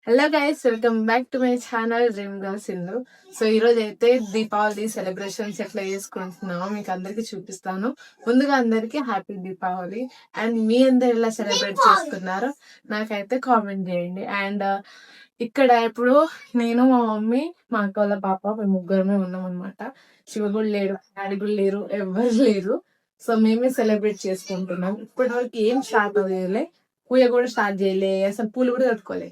Hello guys, welcome back to my channel dream girl Sindhu. So ఈ రోజు అయితే Deepavali celebrations ఎట్లా చేసుకుంటున్నామో మీకు అందరికి చూపిస్తాను. ముందుగా అందరికి హ్యాపీ దీపావళి. అండ్ మీ అందరు ఎలా సెలబ్రేట్ చేసుకున్నారో నాకైతే కామెంట్ చేయండి. అండ్ ఇక్కడ ఇప్పుడు నేను, మా మమ్మీ, మా అక్క వాళ్ళ పాప, మేము ముగ్గురమే ఉన్నాం అనమాట. శివ కూడా లేరు, డాడీ కూడా లేరు, ఎవరు లేరు. సో మేమే సెలబ్రేట్ చేసుకుంటున్నాం. ఇప్పటి వరకు ఏం స్టార్ట్ అవ్వలే, పూజ కూడా స్టార్ట్ చేయలే, అసలు పూలు కూడా కట్టుకోలే.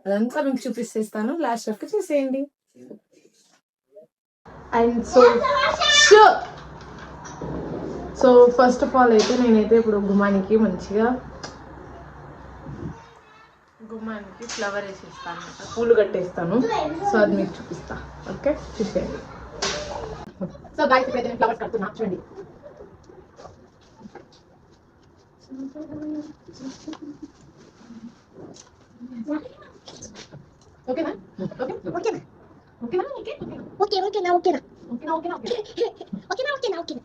అదంతా మీకు చూపిస్తాను, లాస్ట్ వరకు చూసేయండి. And so first of all అయితే నేనైతే ఇప్పుడు గుమ్మానికి ఫ్లవర్ వేసేస్తాను అనమాట, పూలు కట్టేస్తాను. సో అది మీకు చూపిస్తా, ఓకే చూసేయండి. సో గాయస్ ఇప్పుడైతే నేను ఫ్లవర్స్ కడుతున్నా, చూడండి. ఓకేనా? ఓకే ఓకేనా? ఓకేనా? ఓకే ఓకేనా? ఓకేనా? ఓకేనా? ఓకేనా? ఓకేనా? ఓకేనా? ఓకేనా?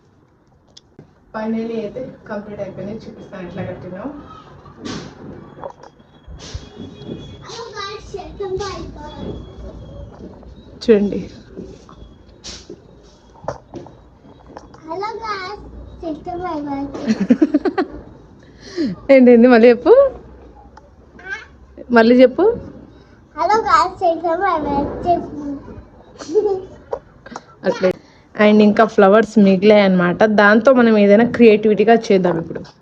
ఫైనల్లీ అయితే కంప్లీట్ అయిపోయింది, చూపిస్తాను ఎట్లా కట్టినాం. చూడండి. ఏంటి మళ్ళీ చెప్పు, మళ్ళీ చెప్పు. అట్లే. అండ్ ఇంకా ఫ్లవర్స్ మిగిలాయి అనమాట, దాంతో మనం ఏదైనా క్రియేటివిటీగా చేద్దాం ఇప్పుడు.